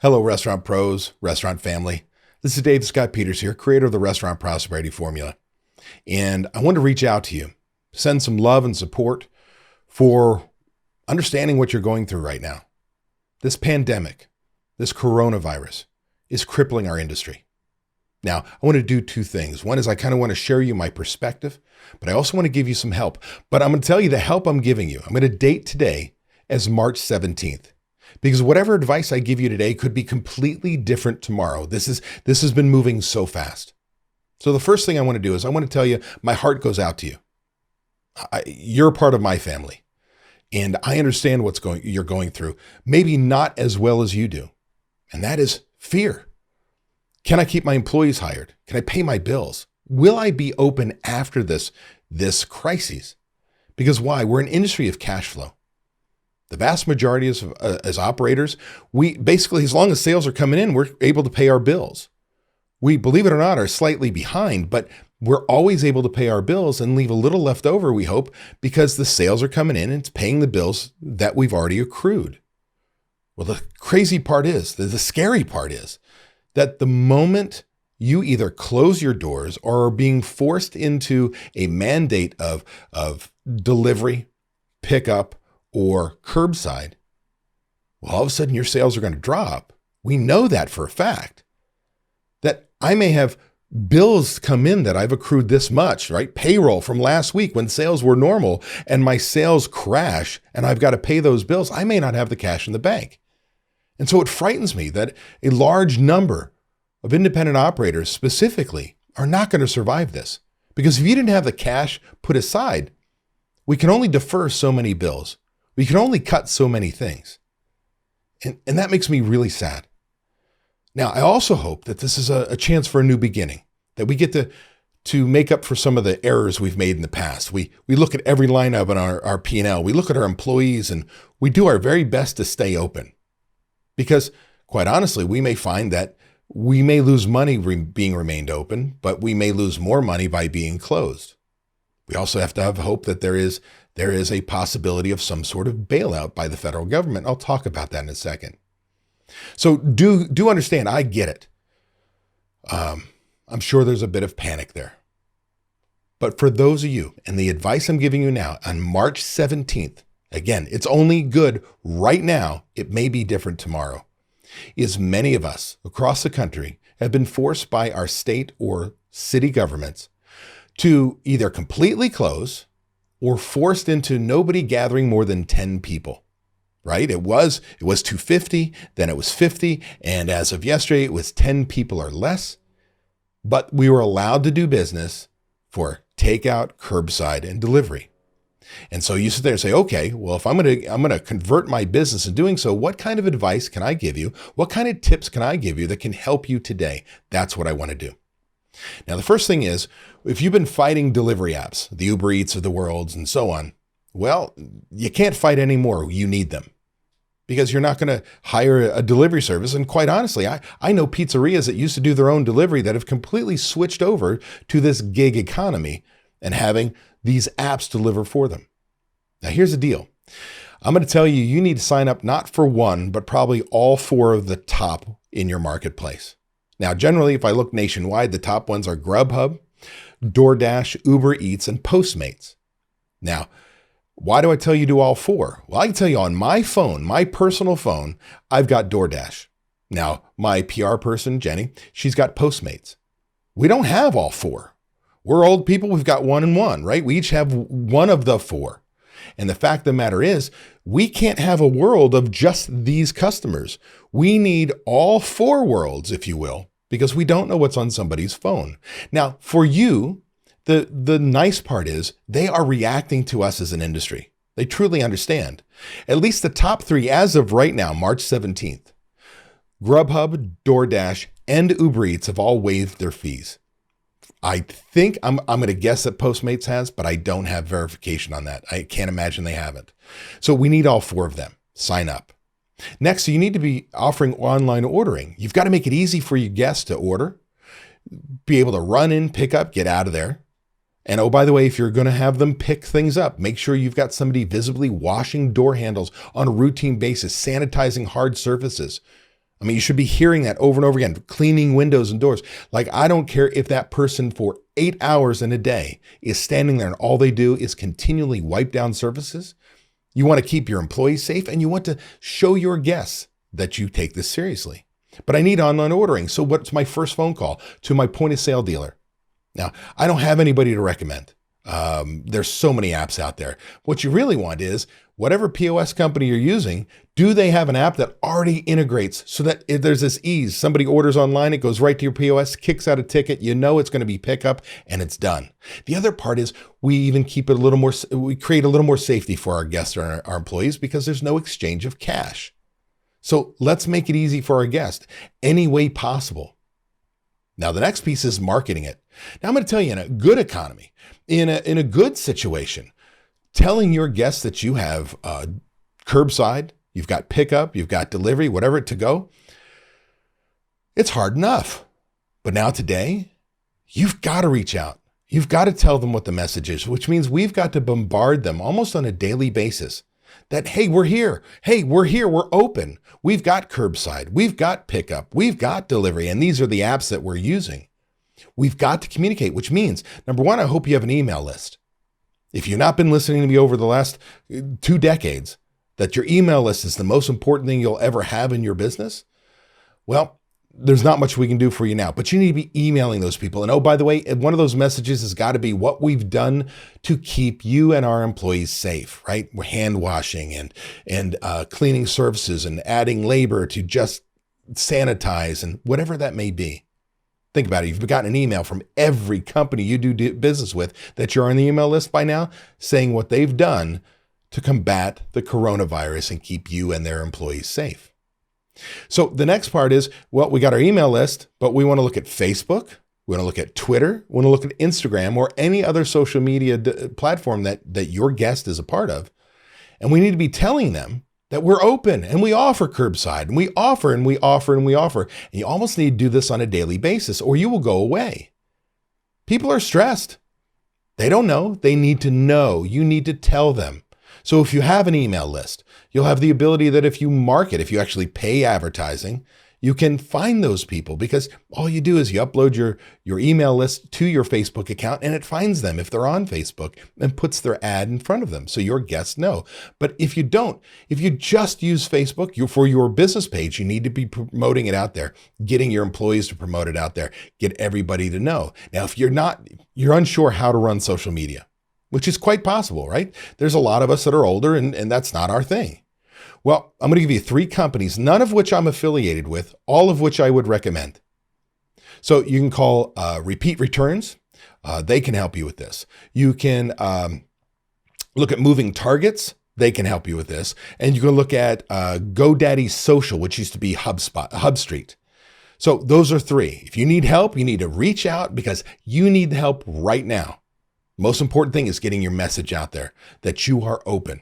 Hello, restaurant pros, restaurant family. This is Dave Scott Peters here, creator of the Restaurant Prosperity Formula. And I want to reach out to you, send some love and support for understanding what you're going through right now. This pandemic, this coronavirus is crippling our industry. Now, I want to do two things. One is I kind of want to share you my perspective, but I also want to give you some help. But I'm going to tell you the help I'm giving you. I'm going to date today as March 17th. Because whatever advice I give you today could be completely different tomorrow. This has been moving so fast. So the first thing I want to do is I want to tell you my heart goes out to you. You're a part of my family, and I understand you're going through. Maybe not as well as you do, and that is fear. Can I keep my employees hired? Can I pay my bills? Will I be open after this crisis? Because why? We're an industry of cash flow. The vast majority as operators, we basically, as long as sales are coming in, we're able to pay our bills. We, believe it or not, are slightly behind, but we're always able to pay our bills and leave a little left over, we hope, because the sales are coming in and it's paying the bills that we've already accrued. Well, the crazy part is, the scary part is that the moment you either close your doors or are being forced into a mandate of delivery, pickup, or curbside, well, all of a sudden your sales are going to drop. We know that for a fact. That I may have bills come in that I've accrued this much, right? Payroll from last week when sales were normal and my sales crash and I've got to pay those bills. I may not have the cash in the bank. And so it frightens me that a large number of independent operators specifically are not going to survive this. Because if you didn't have the cash put aside, we can only defer so many bills. We can only cut so many things. And that makes me really sad. Now, I also hope that this is a chance for a new beginning, that we get to make up for some of the errors we've made in the past. We look at every line up in our P&L. We look at our employees and we do our very best to stay open. Because quite honestly, we may find that we may lose money being remained open, but we may lose more money by being closed. We also have to have hope that there is a possibility of some sort of bailout by the federal government. I'll talk about that in a second. So do understand, I get it. I'm sure there's a bit of panic there. But for those of you, and the advice I'm giving you now on March 17th, again, it's only good right now. It may be different tomorrow. Is many of us across the country have been forced by our state or city governments to either completely close or forced into nobody gathering more than 10 people, right? It was 250, then it was 50, and as of yesterday, it was 10 people or less. But we were allowed to do business for takeout, curbside, and delivery. And so you sit there and say, okay, well, if I'm going to convert my business in doing so, what kind of advice can I give you? What kind of tips can I give you that can help you today? That's what I want to do. Now, the first thing is, if you've been fighting delivery apps, the Uber Eats of the world and so on, well, you can't fight anymore. You need them because you're not going to hire a delivery service. And quite honestly, I know pizzerias that used to do their own delivery that have completely switched over to this gig economy and having these apps deliver for them. Now, here's the deal. I'm going to tell you, you need to sign up not for one, but probably all four of the top in your marketplace. Now, generally, if I look nationwide, the top ones are Grubhub, DoorDash, Uber Eats, and Postmates. Now, why do I tell you to do all four? Well, I can tell you on my phone, my personal phone, I've got DoorDash. Now, my PR person, Jenny, she's got Postmates. We don't have all four. We're old people. We've got one and one, right? We each have one of the four. And the fact of the matter is, we can't have a world of just these customers. We need all four worlds, if you will, because we don't know what's on somebody's phone. Now, for you, the nice part is they are reacting to us as an industry. They truly understand. At least the top three as of right now, March 17th, Grubhub, DoorDash, and Uber Eats have all waived their fees. I think I'm going to guess that Postmates has, but I don't have verification on that. I can't imagine they haven't. So we need all four of them. Sign up. Next, you need to be offering online ordering. You've got to make it easy for your guests to order, be able to run in, pick up, get out of there. And oh, by the way, if you're going to have them pick things up, make sure you've got somebody visibly washing door handles on a routine basis, sanitizing hard surfaces. I mean, you should be hearing that over and over again, cleaning windows and doors. Like, I don't care if that person for 8 hours in a day is standing there and all they do is continually wipe down surfaces. You want to keep your employees safe and you want to show your guests that you take this seriously. But I need online ordering. So what's my first phone call? To my point of sale dealer. Now, I don't have anybody to recommend. There's so many apps out there. What you really want is whatever POS company you're using, do they have an app that already integrates so that if there's this ease? Somebody orders online, it goes right to your POS, kicks out a ticket, you know it's going to be pickup and it's done. The other part is we even keep it a little more, we create a little more safety for our guests or our employees because there's no exchange of cash. So let's make it easy for our guests any way possible. Now, the next piece is marketing it. Now, I'm going to tell you, in a good economy, in a good situation, telling your guests that you have curbside, you've got pickup, you've got delivery, whatever to go, it's hard enough. But now today, you've got to reach out. You've got to tell them what the message is, which means we've got to bombard them almost on a daily basis that, hey, we're here. Hey, we're here. We're open. We've got curbside. We've got pickup. We've got delivery. And these are the apps that we're using. We've got to communicate, which means, number one, I hope you have an email list. If you've not been listening to me over the last 2 decades, that your email list is the most important thing you'll ever have in your business, well, there's not much we can do for you now, but you need to be emailing those people. And oh, by the way, one of those messages has got to be what we've done to keep you and our employees safe, right? We're hand washing and cleaning services and adding labor to just sanitize and whatever that may be. Think about it. You've gotten an email from every company you do business with that you're on the email list by now saying what they've done to combat the coronavirus and keep you and their employees safe. So the next part is, well, we got our email list, but we want to look at Facebook. We want to look at Twitter. We want to look at Instagram or any other social media platform that your guest is a part of. And we need to be telling them that we're open and we offer curbside and we offer and we offer and we offer. And you almost need to do this on a daily basis or you will go away. People are stressed. They don't know. They need to know. You need to tell them. So if you have an email list, you'll have the ability that if you market, if you actually pay advertising, you can find those people because all you do is you upload your email list to your Facebook account and it finds them if they're on Facebook and puts their ad in front of them so your guests know. But if you don't, if you just use Facebook for your business page, you need to be promoting it out there, getting your employees to promote it out there, get everybody to know. Now, if you're unsure how to run social media, which is quite possible, right? There's a lot of us that are older and that's not our thing. Well, I'm going to give you 3 companies, none of which I'm affiliated with, all of which I would recommend. So you can call Repeat Returns. They can help you with this. You can look at Moving Targets. They can help you with this. And you can look at GoDaddy Social, which used to be HubStreet. So those are 3. If you need help, you need to reach out because you need the help right now. Most important thing is getting your message out there that you are open.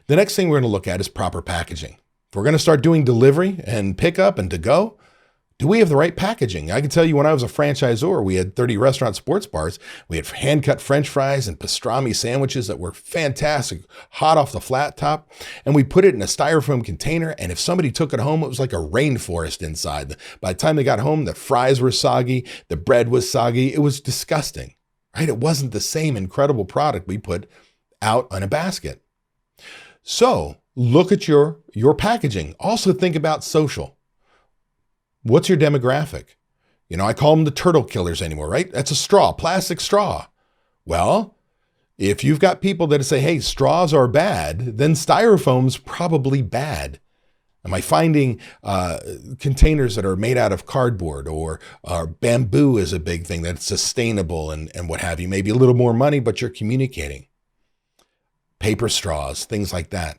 The next thing we're going to look at is proper packaging. If we're going to start doing delivery and pickup and to go, do we have the right packaging? I can tell you when I was a franchisor, we had 30 restaurant sports bars. We had hand-cut French fries and pastrami sandwiches that were fantastic, hot off the flat top. And we put it in a styrofoam container. And if somebody took it home, it was like a rainforest inside. By the time they got home, the fries were soggy. The bread was soggy. It was disgusting, right? It wasn't the same incredible product we put out on a basket. So look at your packaging. Also think about social. What's your demographic? I call them the turtle killers anymore, right? That's a straw, plastic straw. Well, if you've got people that say, hey, straws are bad, then styrofoam's probably bad. Am I finding containers that are made out of cardboard or bamboo is a big thing that's sustainable and what have you? Maybe a little more money, but you're communicating. Paper straws, things like that.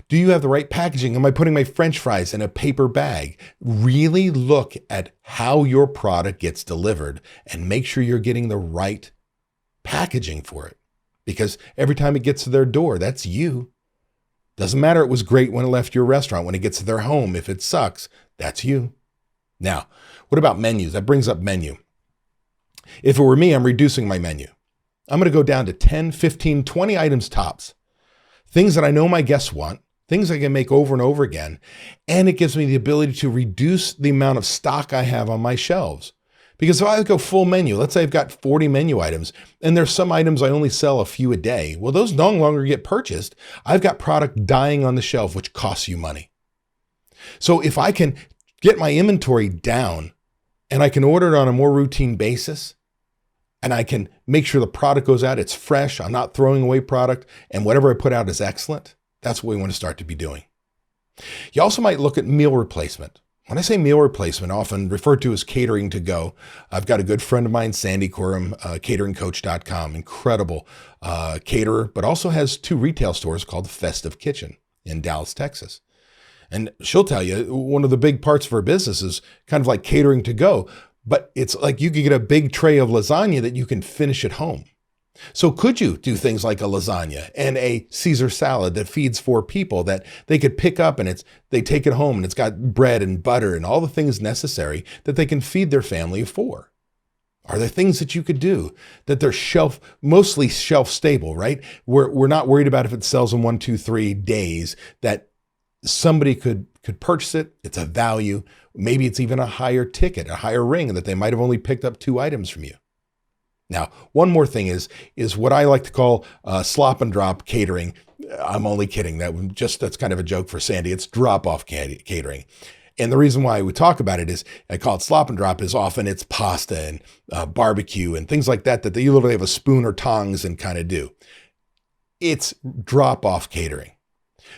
Do you have the right packaging? Am I putting my French fries in a paper bag? Really look at how your product gets delivered and make sure you're getting the right packaging for it. Because every time it gets to their door, that's you. Doesn't matter it was great when it left your restaurant. When it gets to their home, if it sucks, that's you. Now, what about menus? That brings up menu. If it were me, I'm reducing my menu. I'm going to go down to 10, 15, 20 items tops. Things that I know my guests want, things I can make over and over again. And it gives me the ability to reduce the amount of stock I have on my shelves. Because if I go full menu, let's say I've got 40 menu items and there's some items I only sell a few a day. Well, those no longer get purchased. I've got product dying on the shelf, which costs you money. So if I can get my inventory down and I can order it on a more routine basis, and I can make sure the product goes out, it's fresh, I'm not throwing away product, and whatever I put out is excellent, that's what we want to start to be doing. You also might look at meal replacement. When I say meal replacement, often referred to as catering to go, I've got a good friend of mine, Sandy Quorum, cateringcoach.com, incredible caterer, but also has 2 retail stores called Festive Kitchen in Dallas, Texas. And she'll tell you one of the big parts of her business is kind of like catering to go, but it's like you could get a big tray of lasagna that you can finish at home. So could you do things like a lasagna and a Caesar salad that feeds 4 people that they could pick up and they take it home and it's got bread and butter and all the things necessary that they can feed their family of 4? Are there things that you could do that they're mostly shelf stable, right? We're not worried about if it sells in 1, 2, 3 days, that somebody could purchase it. It's a value. Maybe it's even a higher ticket, a higher ring that they might have only picked up 2 items from you. Now, one more thing is what I like to call slop and drop catering. I'm only kidding. That's kind of a joke for Sandy. It's drop-off catering. And the reason why we talk about it is, I call it slop and drop, is often it's pasta and barbecue and things like that you literally have a spoon or tongs and kind of do. It's drop-off catering.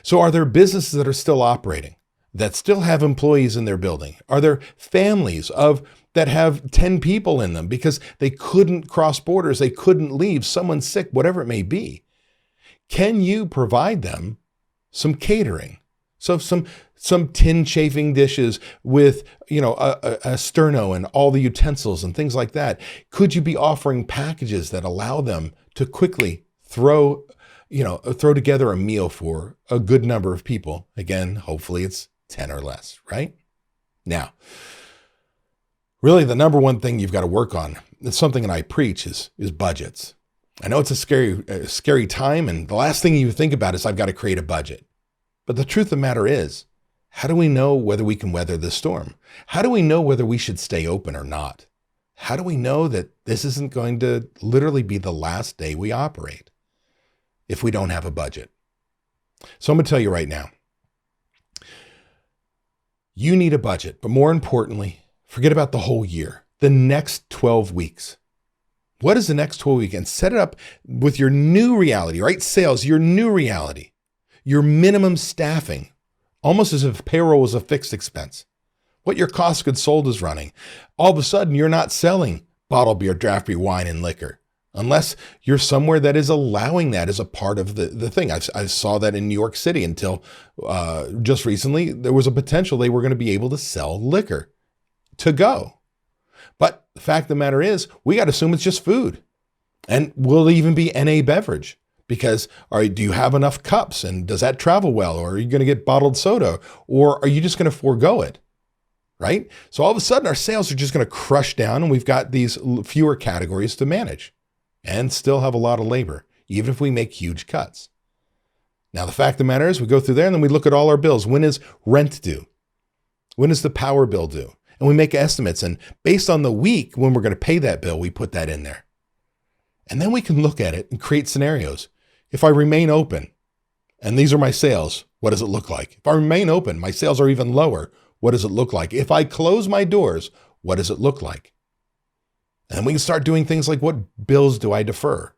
So are there businesses that are still operating, that still have employees in their building? Are there families that have 10 people in them because they couldn't cross borders, they couldn't leave, someone's sick, whatever it may be? Can you provide them some catering? So some tin chafing dishes with, a sterno and all the utensils and things like that. Could you be offering packages that allow them to quickly throw together a meal for a good number of people? Again, hopefully it's 10 or less, right? Now, really the number one thing you've got to work on, it's something that I preach, is budgets. I know it's a scary time, and the last thing you think about is I've got to create a budget. But the truth of the matter is, how do we know whether we can weather this storm? How do we know whether we should stay open or not? How do we know that this isn't going to literally be the last day we operate if we don't have a budget? So I'm going to tell you right now, you need a budget, but more importantly, forget about the whole year, the next 12 weeks. What is the next 12 weeks? And set it up with your new reality, right? Sales, your new reality, your minimum staffing, almost as if payroll was a fixed expense. What your cost of goods sold is running. All of a sudden, you're not selling bottled beer, draft beer, wine, and liquor, unless you're somewhere that is allowing that as a part of the thing. I saw that in New York City until just recently. There was a potential they were going to be able to sell liquor to go. But the fact of the matter is, we got to assume it's just food. And will it even be NA beverage? Because do you have enough cups, and does that travel well? Or are you going to get bottled soda? Or are you just going to forego it? Right? So all of a sudden our sales are just going to crush down, and we've got these fewer categories to manage and still have a lot of labor, even if we make huge cuts. Now, the fact of the matter is, we go through there and then we look at all our bills. When is rent due? When is the power bill due? And we make estimates, and based on the week when we're going to pay that bill, we put that in there. And then we can look at it and create scenarios. If I remain open and these are my sales, what does it look like? If I remain open, my sales are even lower. What does it look like? If I close my doors, what does it look like? And we can start doing things like, what bills do I defer?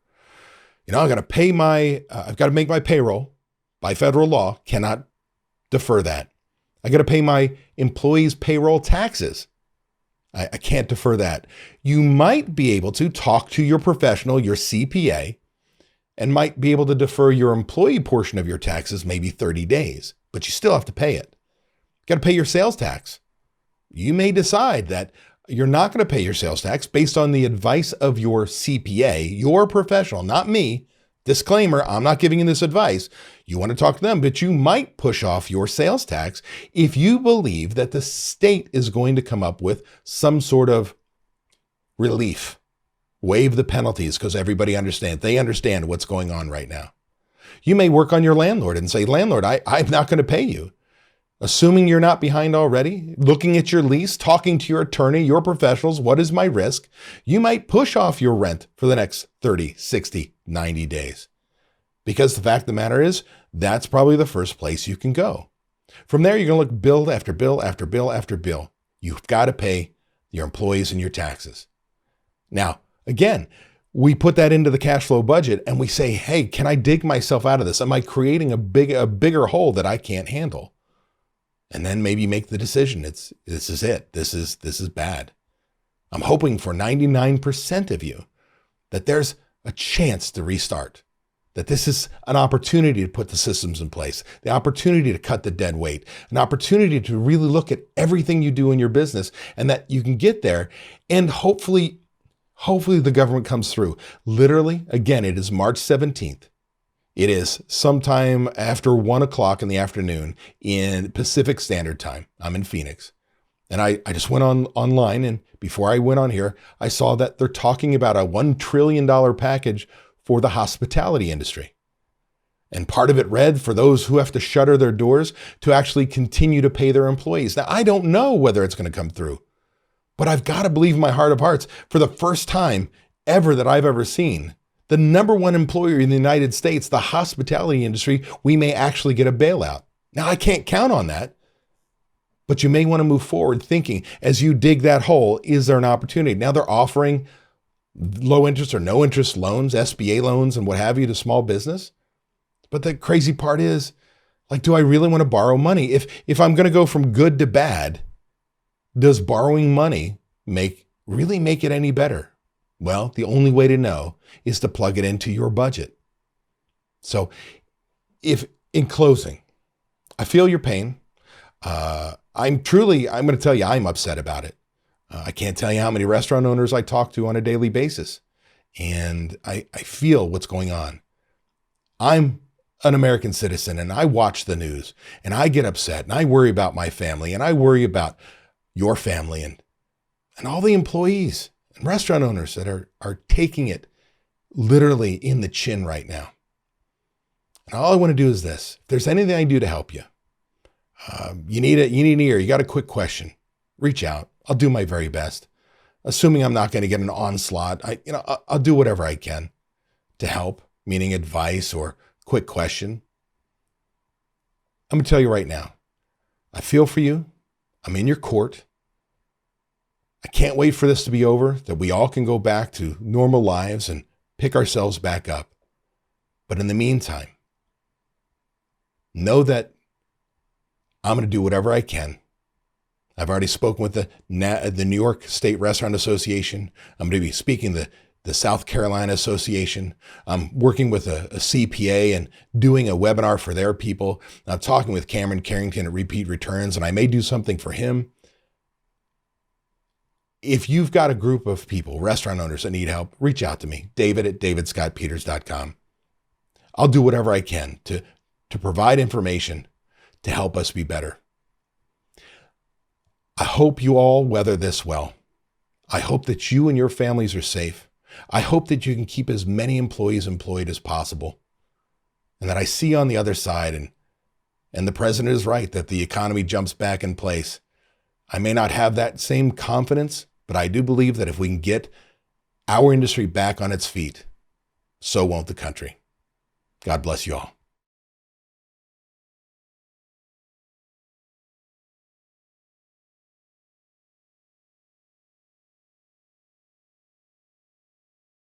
I've got to make my payroll by federal law, cannot defer that. I got to pay my employees' payroll taxes. I can't defer that. You might be able to talk to your professional, your CPA, and might be able to defer your employee portion of your taxes, maybe 30 days, but you still have to pay it. You got to pay your sales tax. You may decide that you're not going to pay your sales tax based on the advice of your CPA, your professional, not me. Disclaimer, I'm not giving you this advice. You want to talk to them, but you might push off your sales tax if you believe that the state is going to come up with some sort of relief. Waive the penalties because everybody understands. They understand what's going on right now. You may work on your landlord and say, landlord, I'm not going to pay you. Assuming you're not behind already, looking at your lease, talking to your attorney, your professionals, what is my risk? You might push off your rent for the next 30, 60, 90 days. Because the fact of the matter is, that's probably the first place you can go. From there, you're going to look bill after bill after bill after bill. You've got to pay your employees and your taxes. Now, again, we put that into the cash flow budget and we say, hey, can I dig myself out of this? Am I creating a bigger hole that I can't handle? And then maybe make the decision. This is it. This is bad. I'm hoping for 99% of you that there's a chance to restart, that this is an opportunity to put the systems in place, the opportunity to cut the dead weight, an opportunity to really look at everything you do in your business, and that you can get there. And hopefully the government comes through. Literally, again, it is March 17th. It is sometime after 1 o'clock in the afternoon in Pacific Standard Time. I'm in Phoenix. And I just went online, and before I went on here, I saw that they're talking about a $1 trillion package for the hospitality industry. And part of it read for those who have to shutter their doors to actually continue to pay their employees. Now, I don't know whether it's going to come through, but I've got to believe in my heart of hearts, for the first time ever that I've ever seen, the number one employer in the United States, the hospitality industry, we may actually get a bailout. Now, I can't count on that, but you may want to move forward thinking, as you dig that hole, is there an opportunity? Now, they're offering low interest or no interest loans, SBA loans and what have you to small business. But the crazy part is, like, do I really want to borrow money? If I'm going to go from good to bad, does borrowing money really make it any better? Well, the only way to know is to plug it into your budget. So in closing, I feel your pain. I'm going to tell you, I'm upset about it. I can't tell you how many restaurant owners I talk to on a daily basis. And I feel what's going on. I'm an American citizen and I watch the news and I get upset and I worry about my family and I worry about your family and all the employees and restaurant owners that are taking it literally in the chin right now. And all I want to do is this. If there's anything I can do to help you, you need an ear, you got a quick question, reach out. I'll do my very best. Assuming I'm not going to get an onslaught, I'll do whatever I can to help, meaning advice or quick question. I'm going to tell you right now, I feel for you. I'm in your court. I can't wait for this to be over, that we all can go back to normal lives and pick ourselves back up. But in the meantime, know that I'm going to do whatever I can. I've already spoken with the New York State Restaurant Association. I'm going to be speaking to the South Carolina Association. I'm working with a CPA and doing a webinar for their people. I'm talking with Cameron Carrington at Repeat Returns, and I may do something for him. If you've got a group of people, restaurant owners that need help, reach out to me, david@davidscottpeters.com. I'll do whatever I can to provide information to help us be better. I hope you all weather this well. I hope that you and your families are safe. I hope that you can keep as many employees employed as possible. And that I see on the other side, and the president is right, that the economy jumps back in place. I may not have that same confidence, but I do believe that if we can get our industry back on its feet, so won't the country. God bless you all.